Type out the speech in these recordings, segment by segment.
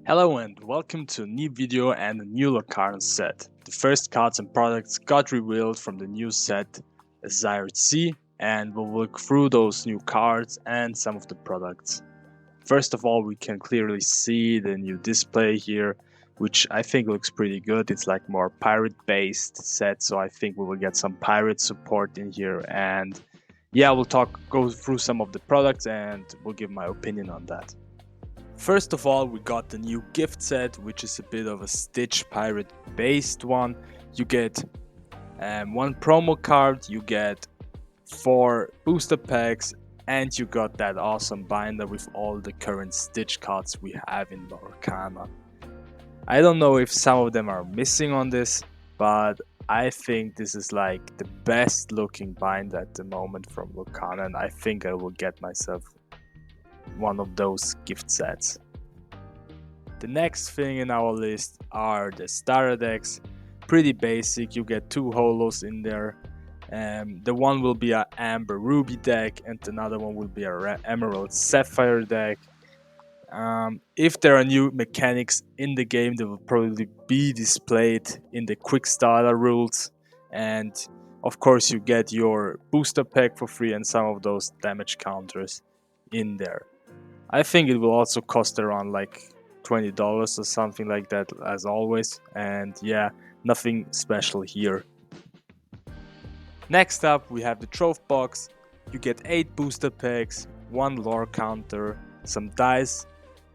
Hello and welcome to a new video and a new Lorcana set. The first cards and products got revealed from the new set Azurite Sea, and we'll look through those new cards and some of the products. First of all, we can clearly see the new display here, which I think looks pretty good. It's like more pirate based set, so I think we will get some pirate support in here, and yeah, go through some of the products and we'll give my opinion on that. First of all, we got the new gift set, which is a bit of a Stitch Pirate based one. You get one promo card, you get 4 booster packs, and you got that awesome binder with all the current Stitch cards we have in Lorcana. I don't know if some of them are missing on this, but I think this is like the best looking binder at the moment from Lorcana, and I think I will get myself one of those gift sets. The next thing in our list are the starter decks. Pretty basic, you get 2 holos in there. The one will be an Amber Ruby deck and another one will be a Emerald Sapphire deck. If there are new mechanics in the game, they will probably be displayed in the quick starter rules, and of course you get your booster pack for free and some of those damage counters in there. I think it will also cost around like $20 or something like that as always, and yeah, nothing special here. Next up we have the trophy box. You get 8 booster packs, 1 lore counter, some dice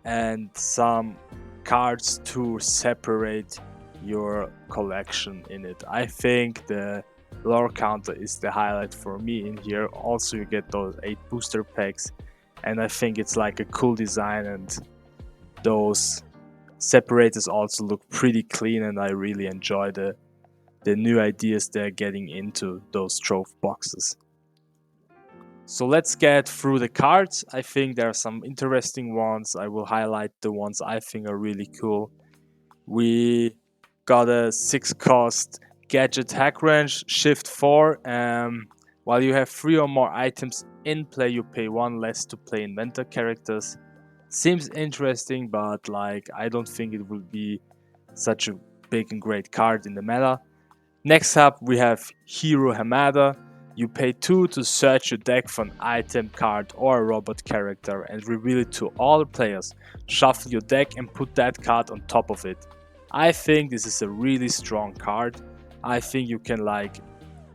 and some cards to separate your collection in it. I think the lore counter is the highlight for me in here. Also you get those 8 booster packs, and I think it's like a cool design, and those separators also look pretty clean, and I really enjoy the new ideas they're getting into those trophy boxes. So let's get through the cards. I think there are some interesting ones. I will highlight the ones I think are really cool. We got a 6 cost gadget hack range, shift 4. While you have 3 or more items in play, you pay 1 less to play inventor characters. Seems interesting, but like I don't think it will be such a big and great card in the meta. Next up we have Hero Hamada. You pay 2 to search your deck for an item, card or a robot character and reveal it to all players. Shuffle your deck and put that card on top of it. I think this is a really strong card. I think you can like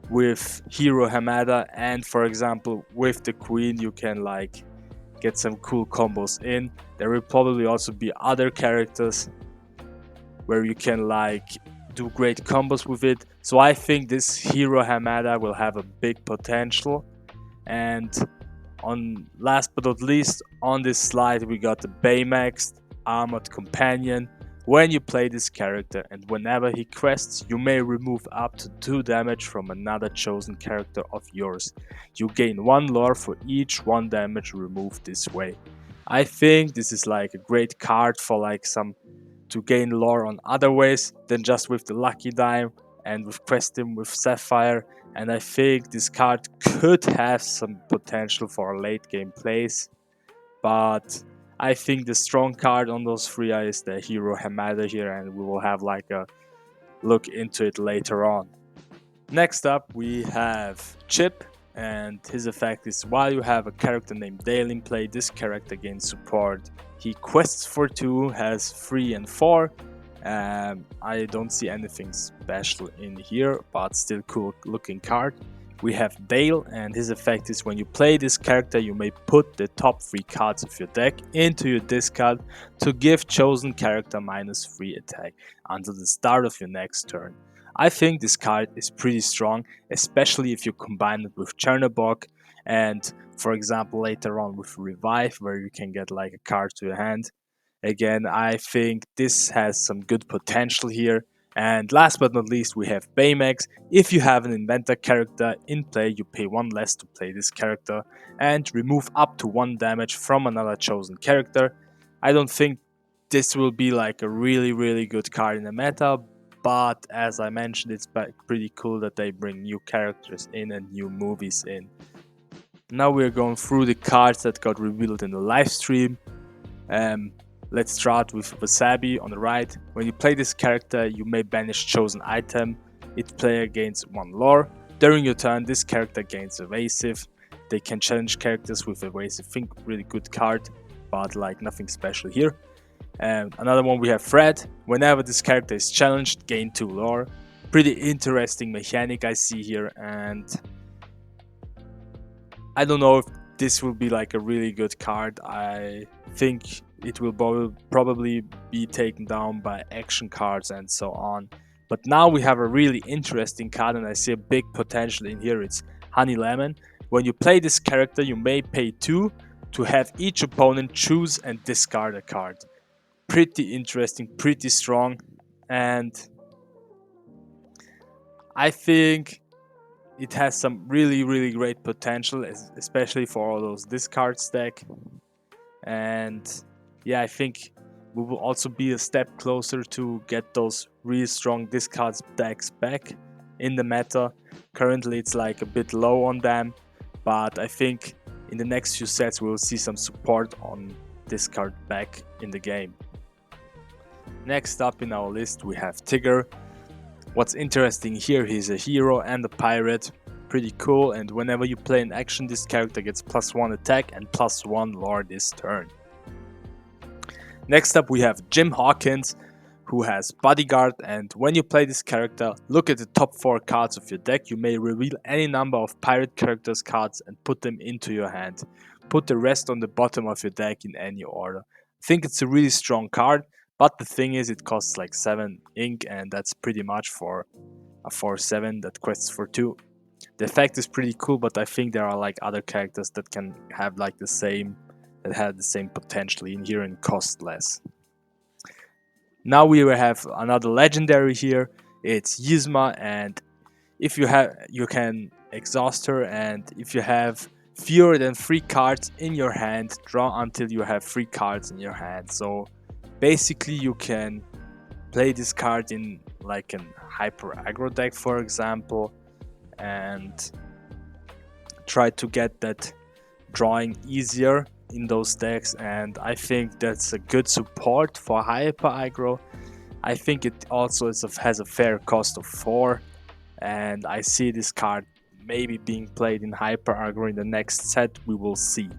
with Hero Hamada and for example with the Queen you can like get some cool combos in. There will probably also be other characters where you can like do great combos with it. So I think this Hero Hamada will have a big potential. And on last but not least, on this slide we got the Baymax Armored Companion. When you play this character and whenever he quests, you may remove up to 2 damage from another chosen character of yours. You gain 1 lore for each 1 damage removed this way. I think this is like a great card for like some to gain lore on other ways than just with the lucky dime and with questing with Sapphire, and I think this card could have some potential for late game plays, but I think the strong card on those 3 is the Hero Hamada here, and we will have like a look into it later on. Next up we have Chip, and his effect is while you have a character named Dale in play, this character gains support. He quests for 2, has 3 and 4. I don't see anything special in here, but still cool looking card. We have Dale, and his effect is when you play this character you may put the top 3 cards of your deck into your discard to give chosen character -3 attack until the start of your next turn. I think this card is pretty strong, especially if you combine it with Chernobog and for example later on with Revive where you can get like a card to your hand. Again, I think this has some good potential here. And last but not least we have Baymax. If you have an inventor character in play, you pay 1 less to play this character and remove up to 1 damage from another chosen character. I don't think this will be like a really good card in the meta, but as I mentioned, it's pretty cool that they bring new characters in and new movies in. Now we're going through the cards that got revealed in the live stream. Let's start with Wasabi on the right. When you play this character, you may banish chosen item. Each player gains 1 lore. During your turn, this character gains evasive. They can challenge characters with evasive. Think really good card, but like nothing special here. And another one we have Fred. Whenever this character is challenged, gain 2 lore. Pretty interesting mechanic I see here, and I don't know if this will be like a really good card. I think it will probably be taken down by action cards and so on. But now we have a really interesting card, and I see a big potential in here. It's Honey Lemon. When you play this character, you may pay 2 to have each opponent choose and discard a card. Pretty interesting, pretty strong, and I think it has some really great potential, especially for all those discard stack. And yeah, I think we will also be a step closer to get those really strong discard stacks back in the meta. Currently it's like a bit low on them, but I think in the next few sets we will see some support on discard back in the game. Next up in our list we have Tigger. What's interesting here, he's a hero and a pirate, pretty cool, and whenever you play an action this character gets +1 attack and +1 lore this turn. Next up we have Jim Hawkins, who has Bodyguard, and when you play this character, look at the top 4 cards of your deck. You may reveal any number of pirate characters cards and put them into your hand. Put the rest on the bottom of your deck in any order. I think it's a really strong card, but the thing is it costs like 7 ink, and that's pretty much for a 4/7 that quests for 2. The effect is pretty cool, but I think there are like other characters that can have like the same, that had the same potential in here and cost less. Now we have another legendary here. It's Yzma, and if you have, you can exhaust her, and if you have fewer than 3 cards in your hand, draw until you have 3 cards in your hand. So basically you can play this card in like an hyper aggro deck, for example, and try to get that drawing easier in those decks, and I think that's a good support for hyper aggro. I think it also has a fair cost of 4, and I see this card maybe being played in hyper aggro in the next set. We will see.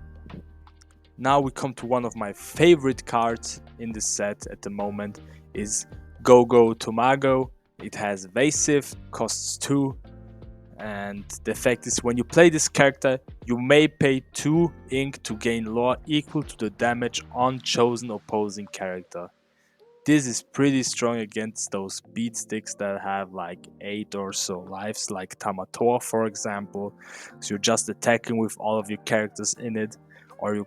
Now we come to one of my favorite cards in this set at the moment, is Go-Go Tomago. It has evasive, costs 2, and the effect is when you play this character, you may pay 2 ink to gain lore equal to the damage on chosen opposing character. This is pretty strong against those beat sticks that have like 8 or so lives, like Tamatoa for example. So you're just attacking with all of your characters in it, or you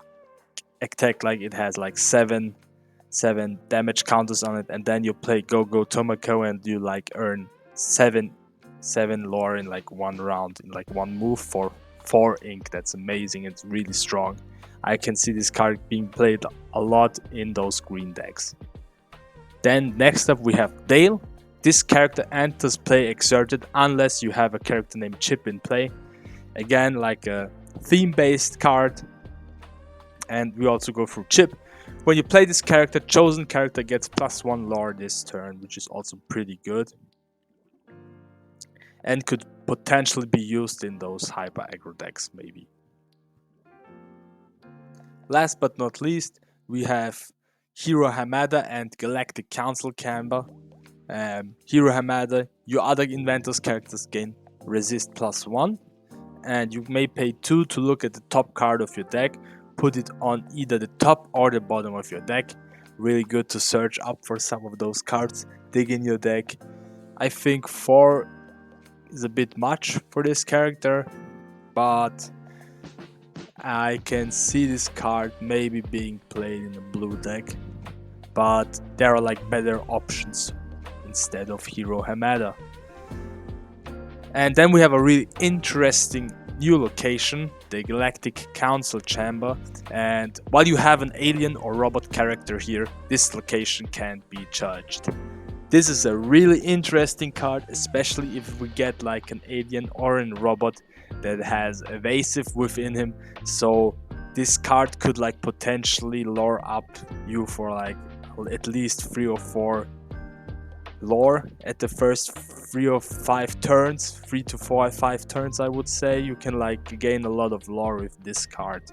attack like it has like 7 damage counters on it, and then you play Go-Go Tomoko and you like earn 7 lore in like 1 round, in like 1 move for 4 ink. That's amazing. It's really strong. I can see this card being played a lot in those green decks. Then next up we have Dale. This character enters play exerted unless you have a character named Chip in play. Again, like a theme based card, and we also go through Chip. When you play this character, chosen character gets +1 lore this turn, which is also pretty good, and could potentially be used in those hyper aggro decks maybe. Last but not least, we have Hero Hamada and Galactic Council Camber. Hero Hamada, your other inventor's characters gain resist +1, and you may pay 2 to look at the top card of your deck, put it on either the top or the bottom of your deck. Really good to search up for some of those cards, dig in your deck. I think 4 is a bit much for this character, but I can see this card maybe being played in a blue deck, but there are like better options instead of Hero Hamada. And then we have a really interesting new location, the Galactic Council Chamber, and while you have an alien or robot character here, this location can't be judged. This is a really interesting card, especially if we get like an alien or a robot that has evasive within him, so this card could like potentially lure up you for like at least 3 or 4 lore at the first 3 or 5 turns, 3 to 4 or 5 turns. I would say you can like gain a lot of lore with this card.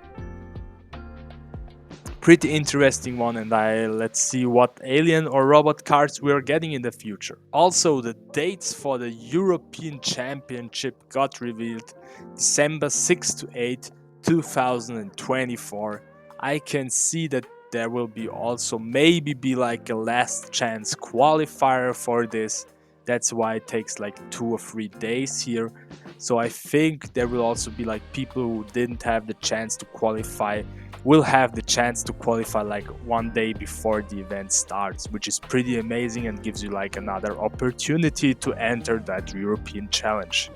Pretty interesting one, and let's see what alien or robot cards we are getting in the future. Also, the dates for the European Championship got revealed December 6 to 8, 2024. I can see that there will be also maybe be like a last chance qualifier for this. That's why it takes like 2 or 3 days here. So I think there will also be like people who didn't have the chance to qualify will have the chance to qualify like 1 day before the event starts, which is pretty amazing and gives you like another opportunity to enter that European challenge.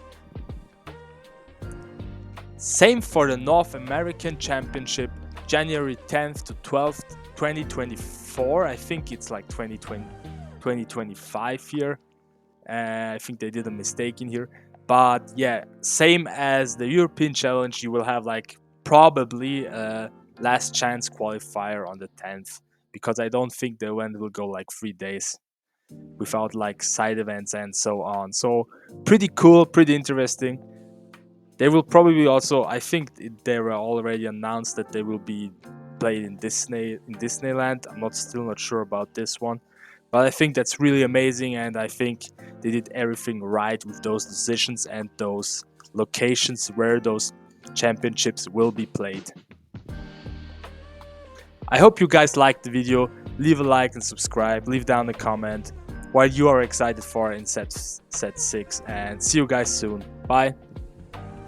Same for the North American Championship, January 10th to 12th, 2024. I think it's like 2025 here. I think they did a mistake in here. But yeah, same as the European Challenge, you will have like probably a last chance qualifier on the 10th, because I don't think the event will go like 3 days without like side events and so on. So pretty cool, pretty interesting. They will probably also, I think they were already announced that they will be played in Disneyland. I'm still not sure about this one, but I think that's really amazing, and I think they did everything right with those decisions and those locations where those championships will be played. I hope you guys liked the video. Leave a like and subscribe. Leave down a comment what you are excited for in set 6, and see you guys soon. Bye.